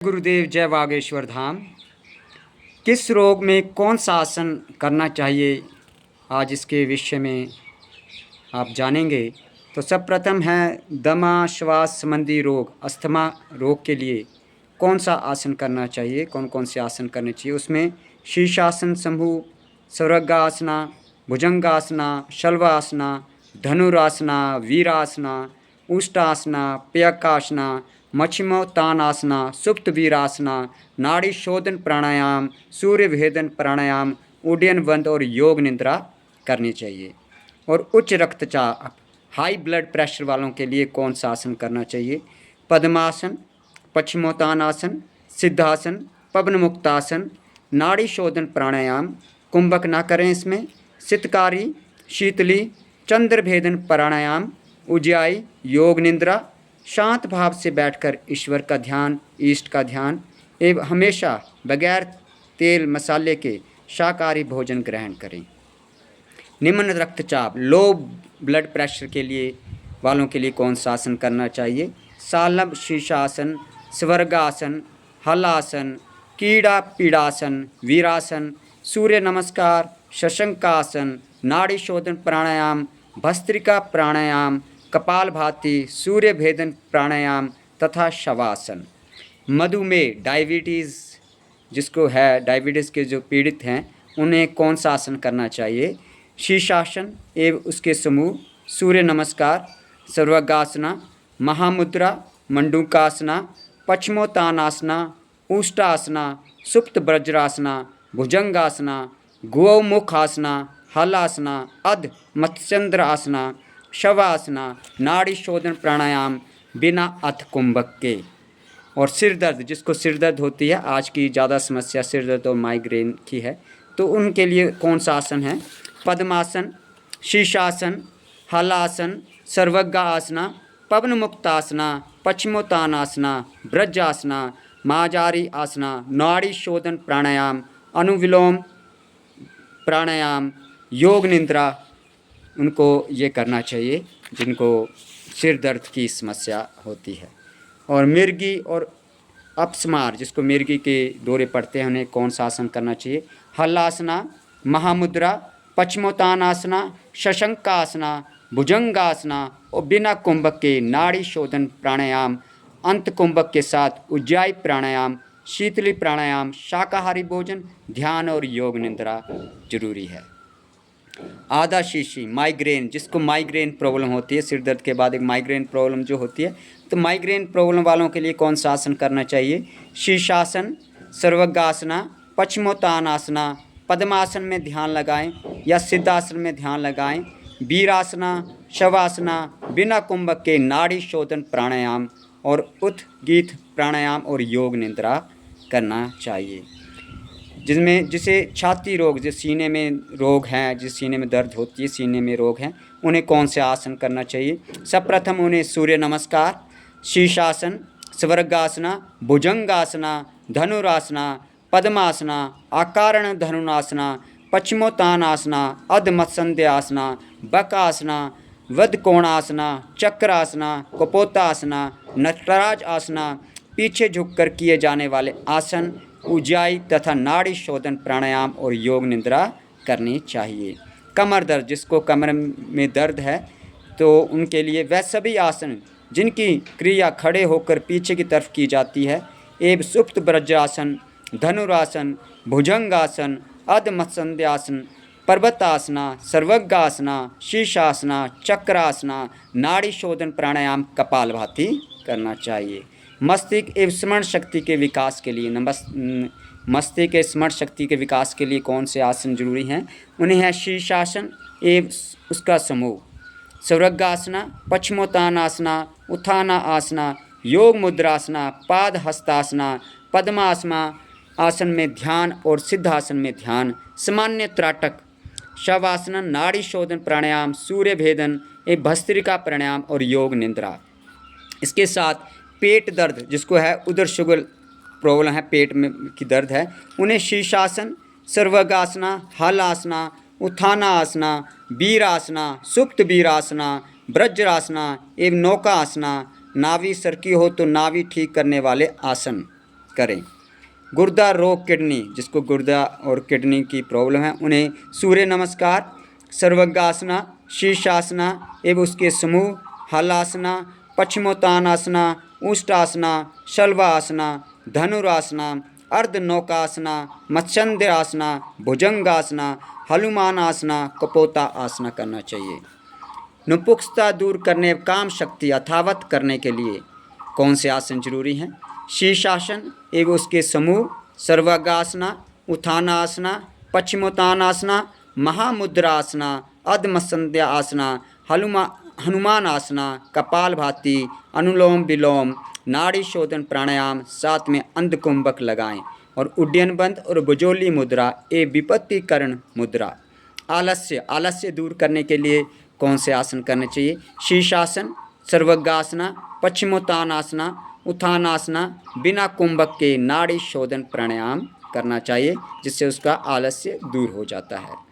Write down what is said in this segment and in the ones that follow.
गुरुदेव जय बागेश्वर धाम। किस रोग में कौन सा आसन करना चाहिए, आज इसके विषय में आप जानेंगे। तो सब प्रथम है दमा श्वास संबंधी रोग, अस्थमा रोग के लिए कौन सा आसन करना चाहिए, कौन कौन से आसन करने चाहिए। उसमें शीर्षासन, शंभु, सर्वगासना, भुजंगासना, शल्वासना, धनुरासना, वीरासना, उष्टासना, प्यकासना, मच्छिमोत्तानासना, सुप्त वीरासना, नाड़ी शोधन प्राणायाम, सूर्य भेदन प्राणायाम, उड्डयन बंद और योग निद्रा करनी चाहिए। और उच्च रक्तचाप, हाई ब्लड प्रेशर वालों के लिए कौन सा आसन करना चाहिए। पद्मासन, पश्चिमोत्तानासन, सिद्धासन, पवन मुक्तासन, नाड़ी शोधन प्राणायाम, कुंभक ना करें इसमें, सितकारी, शीतली, चंद्र भेदन प्राणायाम, उज्जाई, योग निद्रा, शांत भाव से बैठकर ईश्वर का ध्यान, ईष्ट का ध्यान एवं हमेशा बगैर तेल मसाले के शाकाहारी भोजन ग्रहण करें। निम्न रक्तचाप, लो ब्लड प्रेशर के लिए वालों के लिए कौन सा आसन करना चाहिए। सालभ शीर्षासन, स्वर्गासन, हलासन, कीड़ा पीड़ासन, वीरासन, सूर्य नमस्कार, शशंकासन, नाड़ी शोधन प्राणायाम, भस्त्रिका प्राणायाम, कपालभाति, सूर्य भेदन प्राणायाम तथा शवासन। मधुमेह, डायबिटीज़ जिसको है, डायबिटीज़ के जो पीड़ित हैं उन्हें कौन सा आसन करना चाहिए। शीर्षासन एवं उसके समूह, सूर्य नमस्कार, सर्वगासना, महामुद्रा, मंडूकासना, पश्चिमोत्तानासना, उष्टासना, सुप्त वज्रासना, भुजंगासना, गोमुखासना, हलासना, अध मत्स्यंद्र आसना, शवासना, नाड़ी शोधन प्राणायाम बिना अथ कुंभक के। और सिर दर्द, जिसको सिर दर्द होती है, आज की ज़्यादा समस्या सिर दर्द और माइग्रेन की है, तो उनके लिए कौन सा आसन है। पद्मासन, शीर्षासन, हलासन, सर्वज्ञ आसना, पवन मुक्तासना, पश्चिमोत्तानासना, ब्रजासना, माजारी आसना, नाड़ी शोधन प्राणायाम, अनुविलोम प्राणायाम, योग निद्रा, उनको ये करना चाहिए जिनको सिर दर्द की समस्या होती है। और मिर्गी और अपस्मार, जिसको मिर्गी के दौरे पड़ते हैं, उन्हें कौन सा आसन करना चाहिए। हलासना, महामुद्रा, पश्चिमोत्तानासना, शशंकासना, भुजंगासना और बिना कुंभक के नाड़ी शोधन प्राणायाम, अंत कुंभक के साथ उज्जाई प्राणायाम, शीतली प्राणायाम, शाकाहारी भोजन, ध्यान और योग निद्रा जरूरी है। आधा शीशी, माइग्रेन, जिसको माइग्रेन प्रॉब्लम होती है, सिर दर्द के बाद एक माइग्रेन प्रॉब्लम जो होती है, तो माइग्रेन प्रॉब्लम वालों के लिए कौन सा आसन करना चाहिए। शीर्षासन, सर्वगासना, पश्चिमोत्तानासना, पद्मासन में ध्यान लगाएं या सिद्धासन में ध्यान लगाएं, वीरासना, शवासना, बिना कुंभक के नाड़ी शोधन प्राणायाम और उद्गीत प्राणायाम और योग निद्रा करना चाहिए। जिसे छाती रोग, जिस सीने में रोग हैं, जिस सीने में दर्द होती है, सीने में रोग हैं, उन्हें कौन से आसन करना चाहिए। सब प्रथम उन्हें सूर्य नमस्कार, शीर्षासन, स्वर्गासना, भुजंगासना, धनुरासना, पद्मासना, आकारण धनुरासना, पश्चिमोत्तानासना, अध मत्स्यंद्यासना, बकासना, वधकोणासना, चक्रासना, कपोतासना, नटराज आसना, पीछे झुककर किए जाने वाले आसन, उज्जाई तथा नाड़ी शोधन प्राणायाम और योग निद्रा करनी चाहिए। कमर दर्द, जिसको कमर में दर्द है, तो उनके लिए वह सभी आसन जिनकी क्रिया खड़े होकर पीछे की तरफ की जाती है, एवं सुप्त वज्रासन, धनुरासन, भुजंगासन, अध मत्स्यंद्यासन, पर्वतासना, सर्वज्ञासना, शीर्षासना, चक्रासना, नाड़ी शोधन प्राणायाम, कपालभाति करना चाहिए। मस्तिष्क एवं स्मरण शक्ति के विकास के लिए, मस्तिष्क के स्मरण शक्ति के विकास के लिए कौन से आसन जरूरी हैं। उन्हें है शीर्षासन एवं उसका समूह, सर्वज्ञासना, पश्चिमोत्तानासना, उत्थाना आसना, योग मुद्रासना, पाद हस्तासना, पद्मासना आसन में ध्यान और सिद्धासन में ध्यान, सामान्य त्राटक, शवासन, नाड़ी शोधन प्राणायाम, सूर्य भेदन एवं भस्त्रिका प्राणायाम और योग निद्रा। इसके साथ पेट दर्द, जिसको है उदर शुगर प्रॉब्लम है, पेट में की दर्द है, उन्हें शीर्षासन, सर्वगासना, हलासना, उत्थाना आसना, वीरासना, सुप्त वीरासना, ब्रजरासना एवं नौका आसना, नाभि सरकी हो तो नाभि ठीक करने वाले आसन, करें। गुर्दा रोग, किडनी, जिसको गुर्दा और किडनी की प्रॉब्लम है, उन्हें सूर्य नमस्कार, सर्वज्ञासना, शीर्षासना एवं उसके समूह, हलासना, पश्चिमोत्तानासना, उष्टासना, शल्वासना, धनुरासना, अर्धनौकासना, मत्स्यंद्रासना, भुजंगासना, हनुमानासना, कपोता आसना करना चाहिए। नुपुंसकता दूर करने, काम शक्ति यथावत करने के लिए कौन से आसन जरूरी हैं? शीर्षासन एवं उसके समूह, सर्वांगासना, उत्थानासना, पश्चिमोत्तानासना, महामुद्रासना, अधमसंध्या आसना, हनुमान आसना, कपालभाति, अनुलोम विलोम, नाड़ी शोधन प्राणायाम, साथ में अंधकुंभक लगाएं और उड्डयन बंद और भुजोली मुद्रा ए विपत्तिकरण मुद्रा। आलस्य दूर करने के लिए कौन से आसन करने चाहिए? शीर्षासन, सर्वज्ञासना, पश्चिमोत्तानासना, उत्थानासना, बिना कुंभक के नाड़ी शोधन प्राणायाम करना चाहिए, जिससे उसका आलस्य दूर हो जाता है।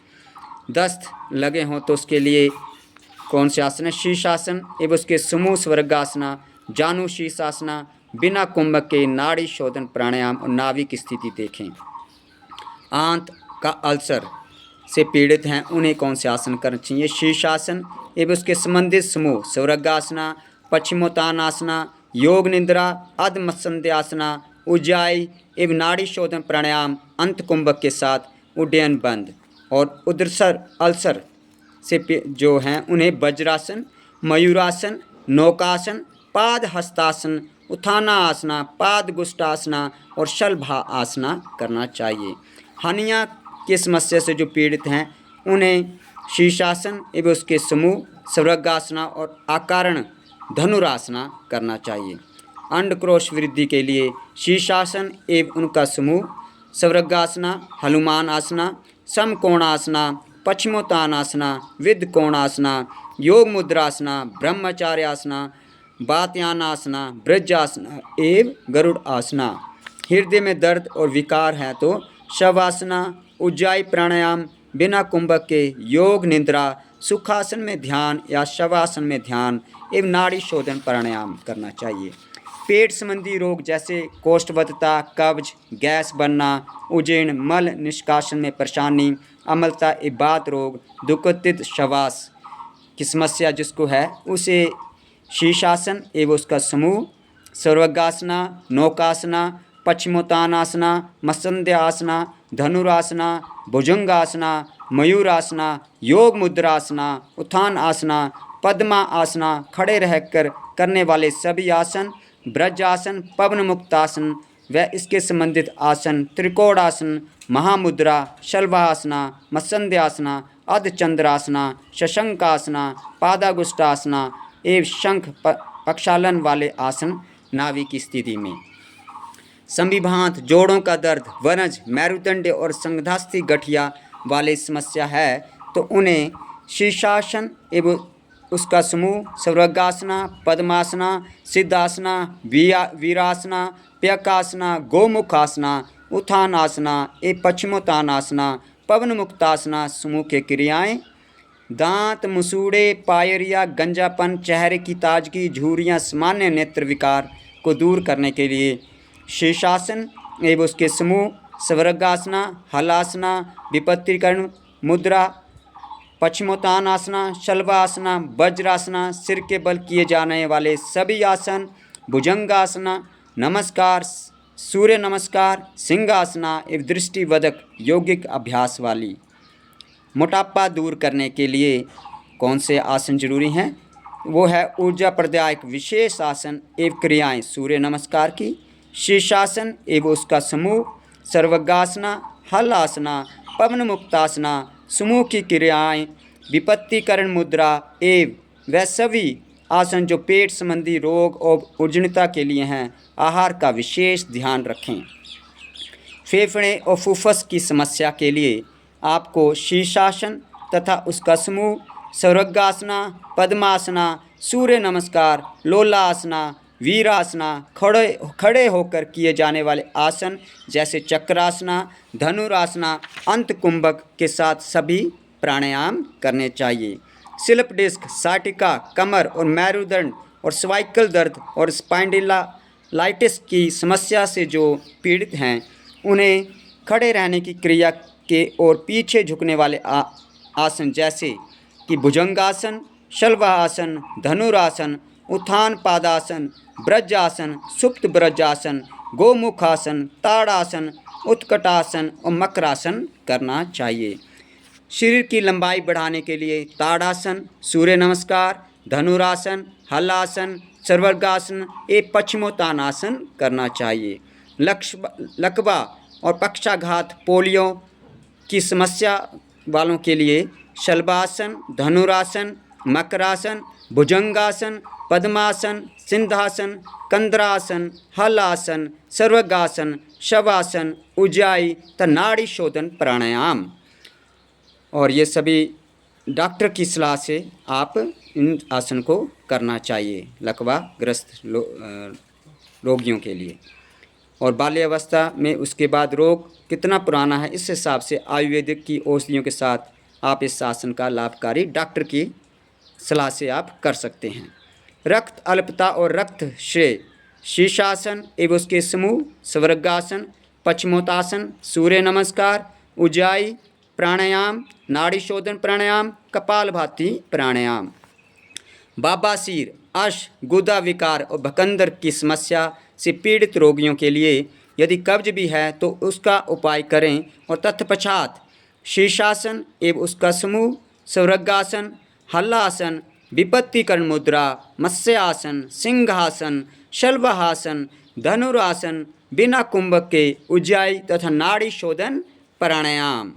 दस्त लगे हों तो उसके लिए कौन से आसन है? शीर्षासन एवं उसके समूह, स्वर्गासना, जानु शीर्षासना, बिना कुंभक के नाड़ी शोधन प्राणायाम और नाभि की स्थिति देखें। आंत का अल्सर से पीड़ित हैं, उन्हें कौन से आसन करना चाहिए? शीर्षासन एवं उसके संबंधित समूह, स्वर्गासना, पश्चिमोत्तानासना, योग निद्रा, अधमसंध्यासना, उज्जाई एवं नाड़ी शोधन प्राणायाम, अंत कुंभक के साथ उड्डयन बंद। और उदरसर अल्सर से जो हैं उन्हें वज्रासन, मयूरासन, नौकासन, पाद हस्तासन, उत्थाना आसना, पाद गुष्टासना और शलभा आसना करना चाहिए। हनिया की समस्या से जो पीड़ित हैं उन्हें शीर्षासन एवं उसके समूह, सर्वज्ञासना और आकारण धनुरासना करना चाहिए। अंडकोश वृद्धि के लिए शीर्षासन एवं उनका समूह, सर्वज्ञासना, हनुमान आसना, समकोणासना, पश्चिमोत्तानासना, विद कोणासना, योग मुद्रासना, ब्रह्मचार्यासना, बात्यानासना, ब्रजासना एवं गरुड़ आसना। हृदय में दर्द और विकार है तो शवासना, उज्जाई प्राणायाम, बिना कुंभक के योग निद्रा, सुखासन में ध्यान या शवासन में ध्यान एवं नाड़ी शोधन प्राणायाम करना चाहिए। पेट संबंधी रोग जैसे कोष्ठबद्धता, कब्ज, गैस बनना, उजीर्ण, मल निष्कासन में परेशानी, अम्लता, इबात रोग, दुखोत्थित शवास की समस्या जिसको है उसे शीर्षासन एवं उसका समूह, सर्वज्ञासना, नौकासना, पश्चिमोत्तानासना, मत्स्यंद्यासना, धनुरासना, भुजंगासना, मयूरासना, योग मुद्रासना, उत्थान आसना, पद्मा आसना, खड़े रहकर करने वाले सभी आसन, ब्रजासन, पवन मुक्तासन व इसके संबंधित आसन, त्रिकोणासन, महामुद्रा, शल्वासना, मत्स्यंद्यासना, अर्धचंद्रासना, शशंकासना, पादागुष्टासना एवं शंख प्रक्षालन वाले आसन नाभि की स्थिति में। संविभांत, जोड़ों का दर्द, वनज, मेरुदंड और संघास्थि गठिया वाले समस्या है तो उन्हें शीर्षासन एवं उसका समूह, सर्वज्ञासना, पद्मासना, सिद्धासना, वीरासना, प्यकासना, गोमुखासना, उत्थानासना एवं पश्चिमोत्तानासना, पवन मुक्तासना समूह के क्रियाएं। दांत, मसूड़े, पायरिया, गंजापन, चेहरे की ताजगी, झुर्रियाँ, सामान्य नेत्र विकार को दूर करने के लिए शीर्षासन एवं उसके समूह, स्वर्गासना, हलासना, विपत्तिकरण मुद्रा, पश्चिमोत्तानासना, शल्वासना, वज्रासना, सिर के बल किए जाने वाले सभी आसन, भुजंगासना, नमस्कार, सूर्य नमस्कार, सिंहासना एवं दृष्टिवर्धक यौगिक अभ्यास वाली। मोटापा दूर करने के लिए कौन से आसन जरूरी हैं? वो है ऊर्जा प्रदायक विशेष आसन एवं क्रियाएं, सूर्य नमस्कार की, शीर्षासन एवं उसका समूह, सर्वज्ञासना, हलासना, पवन मुक्तासना समूह की क्रियाएं, विपत्तिकरण मुद्रा एवं वह सभी आसन जो पेट संबंधी रोग और उर्जणता के लिए हैं। आहार का विशेष ध्यान रखें। फेफड़े और फुफ्फुस की समस्या के लिए आपको शीर्षासन तथा उसका समूह, सर्वज्ञासना, पद्मासना, सूर्य नमस्कार, लोलासना, वीरासना, खड़े होकर किए जाने वाले आसन जैसे चक्रासना, धनुरासना, अंत कुंभक के साथ सभी प्राणायाम करने चाहिए। स्लिप डिस्क, साटिका, कमर और मेरुदंड और सर्वाइकल दर्द और स्पाइंडिला लाइटिस की समस्या से जो पीड़ित हैं उन्हें खड़े रहने की क्रिया के और पीछे झुकने वाले आसन जैसे कि भुजंगासन, शलभासन, धनुरासन, उत्थान पादासन, ब्रजासन, सुप्त ब्रजासन, गोमुखासन, ताड़ासन, उत्कटासन और मकरासन करना चाहिए। शरीर की लंबाई बढ़ाने के लिए ताड़ासन, सूर्य नमस्कार, धनुरासन, हलासन, सर्वांगासन एवं पश्चिमोत्तानासन करना चाहिए। लकवा और पक्षाघात, पोलियो की समस्या वालों के लिए शलभासन, धनुरासन, मकरासन, भुजंगासन, पद्मासन, सिंहासन, कंद्रासन, हलासन, सर्वांगासन, शवासन, उज्जाई तथा नाड़ी शोधन प्राणायाम। और ये सभी डॉक्टर की सलाह से आप इन आसन को करना चाहिए लकवा ग्रस्त रोगियों के लिए। और बाल्यावस्था में उसके बाद रोग कितना पुराना है इस हिसाब से आयुर्वेदिक की औषधियों के साथ आप इस आसन का लाभकारी डॉक्टर की सलाह से आप कर सकते हैं। रक्त अल्पता और रक्त क्षय, शीर्षासन एवं उसके समूह, स्वर्गासन, पश्चिमोत्तासन, सूर्य नमस्कार, उज्जाई प्राणायाम, नाड़ी शोधन प्राणायाम, कपालभाति प्राणायाम। बाबासीर, अश, गुदा विकार और भकंदर की समस्या से पीड़ित रोगियों के लिए यदि कब्ज भी है तो उसका उपाय करें और तत्पश्चात शीर्षासन एवं उसका समूह, स्वर्गासन, हलासन, विपत्तिकरण मुद्रा, मत्स्यासन, सिंहासन, शलभासन, धनुरासन, बिना कुंभक के उज्जाई तथा नाड़ी शोधन प्राणायाम।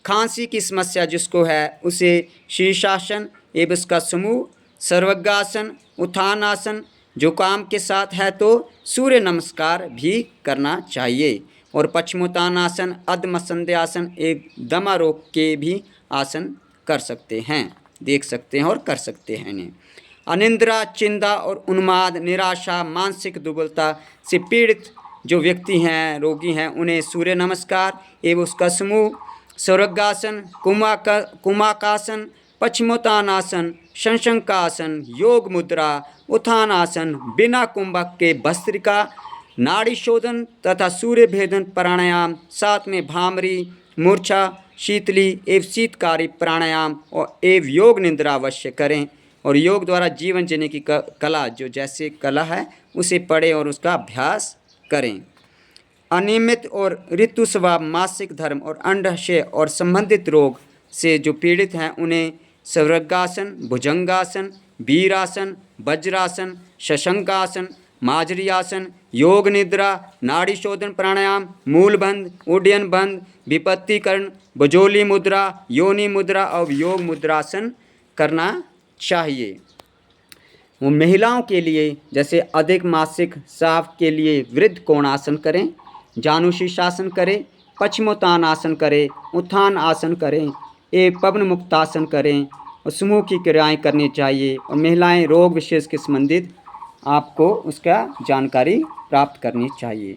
खांसी की समस्या जिसको है उसे शीर्षासन एवं उसका समूह, सर्वांगासन, उत्थानासन, जुकाम के साथ है तो सूर्य नमस्कार भी करना चाहिए। और पश्चिमोत्तानासन, अधमसंध्यासन एवं दमा रोग के भी आसन कर सकते हैं, देख सकते हैं और कर सकते हैं इन्हें। अनिद्रा, चिंता और उन्माद, निराशा, मानसिक दुर्बलता से पीड़ित जो व्यक्ति हैं, रोगी हैं, उन्हें सूर्य नमस्कार एवं उसका समूह, स्वर्गासन, कुमाकासन, पश्चिमोत्तानासन, शशंकासन, योग मुद्रा, उत्थानासन, बिना कुंभक के भस्त्रिका, नाड़ी शोधन तथा सूर्य भेदन प्राणायाम, साथ में भामरी, मूर्छा, शीतली एवं शीतकारी प्राणायाम और एवं योग निद्रा अवश्य करें। और योग द्वारा जीवन जीने की कला जो जैसे कला है उसे पढ़ें और उसका अभ्यास करें। अनियमित और ऋतुस्राव, मासिक धर्म और अंडाशय और संबंधित रोग से जो पीड़ित हैं उन्हें स्वर्गासन, भुजंगासन, वीरासन, वज्रासन, शशंकासन, माजरी आसन, योग निद्रा, नाड़ी शोधन प्राणायाम, मूलबंध, उड्डयन बंध, विपत्तिकरण, बजोली मुद्रा, योनि मुद्रा और योग मुद्रासन करना चाहिए। वो महिलाओं के लिए जैसे अधिक मासिक स्राव के लिए वृद्ध कोणासन करें, जानु शीर्षासन करें, पश्चिमोत्तानासन करें, उत्थान आसन करें, एक पवन मुक्तासन करें और समूह की क्रियाएं करनी चाहिए। और महिलाएं रोग विशेष के संबंधित आपको उसका जानकारी प्राप्त करनी चाहिए।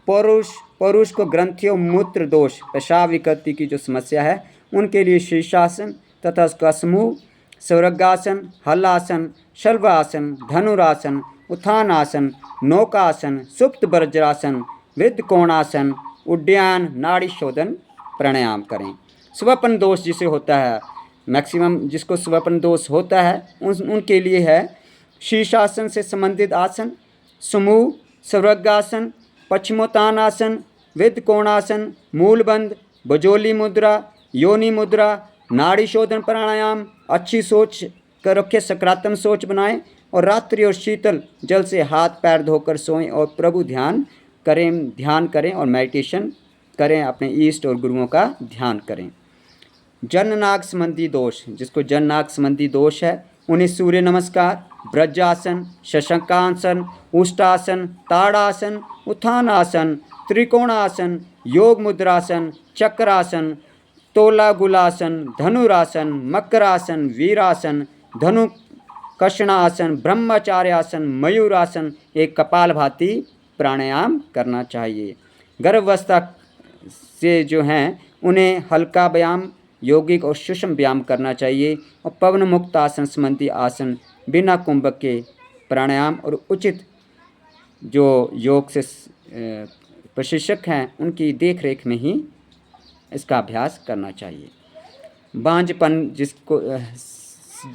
पुरुष को ग्रंथियों, मूत्र दोष, पेशाब विकृति की जो समस्या है उनके लिए शीर्षासन तथा उसका समूह, स्वर्गासन, हलासन, शलभासन, धनुरासन, उत्थानासन, नौकासन, सुप्त वज्रासन, वृद्ध कोणासन, उड्डयन, नाड़ी शोधन प्राणायाम करें। स्वप्न दोष जिसे होता है, मैक्सिमम जिसको स्वप्न दोष होता है उनके लिए है शीर्षासन से संबंधित आसन, समूह, स्वर्गासन, पश्चिमोत्तानासन, वृद्ध कोणासन, मूलबंध, बजोली मुद्रा, योनि मुद्रा, नाड़ी शोधन प्राणायाम। अच्छी सोच कर रखें, सकारात्मक सोच बनाएं और रात्रि और शीतल जल से हाथ पैर धोकर सोएं और प्रभु ध्यान करें और मेडिटेशन करें, अपने ईष्ट और गुरुओं का ध्यान करें। जननाग संबंधी दोष, जिसको जननाग संबंधी दोष है उन्हें सूर्य नमस्कार, ब्रजासन, शशंकासन, उष्टासन, ताड़ासन, उत्थानासन, त्रिकोणासन, योग मुद्रासन, चक्रासन, तोलागुलासन, धनुरासन, मकरासन, वीरासन, धनु कषणासन, ब्रह्मचार्यासन, मयूरासन, एक कपालभाति प्राणायाम करना चाहिए। गर्भावस्था से जो हैं उन्हें हल्का व्यायाम, यौगिक और सूक्ष्म व्यायाम करना चाहिए और पवन मुक्त आसन संबंधी आसन, बिना कुंभक के प्राणायाम और उचित जो योग से प्रशिक्षक हैं उनकी देख रेख में ही इसका अभ्यास करना चाहिए। बांझपन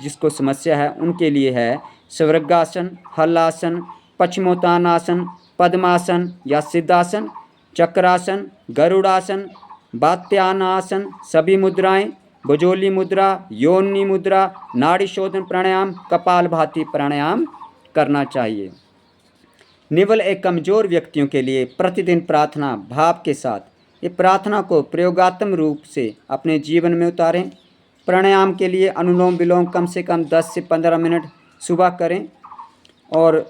जिसको समस्या है उनके लिए है स्वर्गासन, हलासन, पश्चिमोत्तानासन, पद्मासन या सिद्धासन, चक्रासन, गरुड़ासन, वात्यानासन, सभी मुद्राएं, भुजोली मुद्रा, योनि मुद्रा, नाड़ी शोधन प्राणायाम, कपालभाति प्राणायाम करना चाहिए। निवल एक कमज़ोर व्यक्तियों के लिए प्रतिदिन प्रार्थना भाव के साथ ये प्रार्थना को प्रयोगात्मक रूप से अपने जीवन में उतारें। प्राणायाम के लिए अनुलोम विलोम कम से कम 10 से 15 मिनट सुबह करें और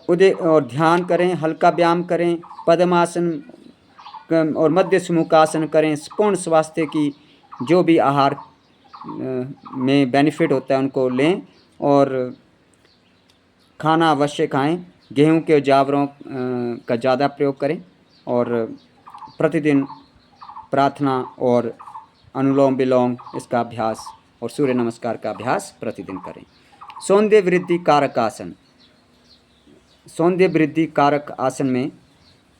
ध्यान करें, हल्का व्यायाम करें, पद्मासन और मध्य सुमुखासन करें। पूर्ण स्वास्थ्य की जो भी आहार में बेनिफिट होता है उनको लें और खाना अवश्य खाएं। गेहूं के जावरों का ज़्यादा प्रयोग करें और प्रतिदिन प्रार्थना और अनुलोम विलोम इसका अभ्यास और सूर्य नमस्कार का अभ्यास प्रतिदिन करें। सौंदर्य वृद्धि कारक आसन। सौंदर्य वृद्धि कारक आसन में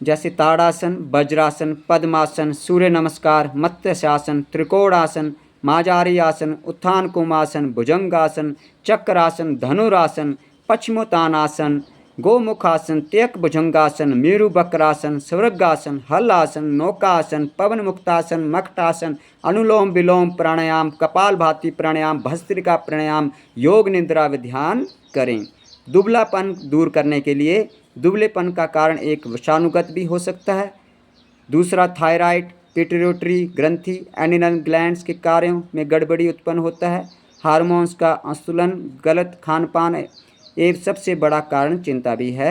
जैसे ताड़ासन, वज्रासन, पद्मासन, सूर्य नमस्कार, मत्स्यासन, त्रिकोणासन, माजारी आसन, उत्थान कुमासन, भुजंगासन, चक्रासन, धनुरासन, पश्चिमोत्तानासन, गोमुखासन, त्यक भुजंगासन, मेरु बक्रासन, स्वर्गासन, हलासन, नौकासन, पवन मुक्तासन, मकटासन, अनुलोम विलोम प्राणायाम, कपालभाति प्राणायाम, भस्त्रिका प्राणायाम, योग निद्रा व ध्यान करें। दुबलापन दूर करने के लिए दुबलेपन का कारण एक वशानुगत भी हो सकता है। दूसरा थायराइड, पिट्यूटरी ग्रंथि, एड्रिनल ग्लैंड्स के कार्यों में गड़बड़ी उत्पन्न होता है। हार्मोन्स का असंतुलन, गलत खान पान एक सबसे बड़ा कारण चिंता भी है।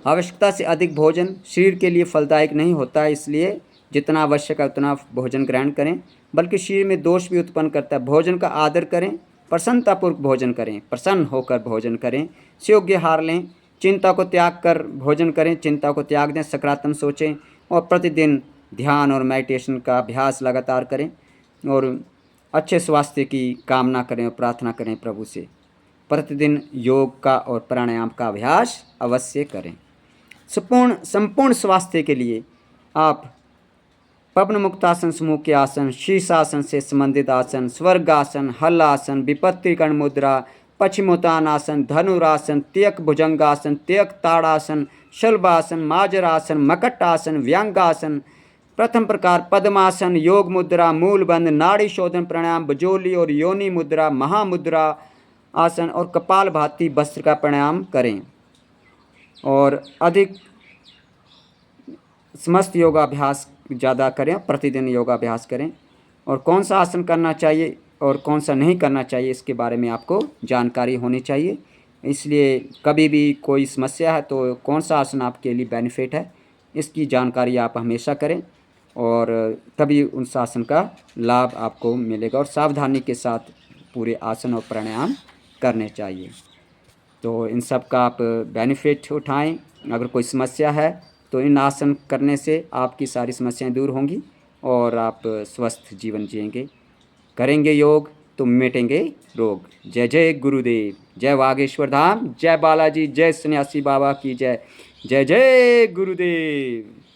आवश्यकता से अधिक भोजन शरीर के लिए फलदायक नहीं होता है, इसलिए जितना आवश्यक है उतना भोजन ग्रहण करें, बल्कि शरीर में दोष भी उत्पन्न करता है। भोजन का आदर करें, प्रसन्नतापूर्वक भोजन करें, प्रसन्न होकर भोजन करें, योग्य आहार लें, चिंता को त्याग कर भोजन करें, चिंता को त्याग दें, सकारात्मक सोचें और प्रतिदिन ध्यान और मेडिटेशन का अभ्यास लगातार करें और अच्छे स्वास्थ्य की कामना करें और प्रार्थना करें प्रभु से। प्रतिदिन योग का और प्राणायाम का अभ्यास अवश्य करें। संपूर्ण स्वास्थ्य के लिए आप पवन मुक्तासन समूह के आसन, शीर्षासन से संबंधित आसन, स्वर्गासन, हलासन, विपत्तिकरण मुद्रा, पश्चिमोत्तानासन, धनुरासन, त्यक भुजंगासन, त्यक ताड़ासन, शलभासन, माजरासन, मकटासन, व्यंगासन, प्रथम प्रकार पद्मासन, योग मुद्रा, मूलबंध, नाड़ी शोधन प्राणायाम, भुजोली और योनि मुद्रा, महामुद्रा आसन और कपालभाति वस्त्र का प्राणायाम करें और अधिक समस्त योगाभ्यास ज़्यादा करें, प्रतिदिन योगाभ्यास करें। और कौन सा आसन करना चाहिए और कौन सा नहीं करना चाहिए इसके बारे में आपको जानकारी होनी चाहिए। इसलिए कभी भी कोई समस्या है तो कौन सा आसन आपके लिए बेनिफिट है इसकी जानकारी आप हमेशा करें और तभी उस आसन का लाभ आपको मिलेगा और सावधानी के साथ पूरे आसन और प्राणायाम करने चाहिए। तो इन सब का आप बेनिफिट उठाएं। अगर कोई समस्या है तो इन आसन करने से आपकी सारी समस्याएं दूर होंगी और आप स्वस्थ जीवन जिएंगे। करेंगे योग तो मिटेंगे रोग। जय जय गुरुदेव, जय वागेश्वर धाम, जय बालाजी, जय सन्यासी बाबा की जय। जय जय गुरुदेव।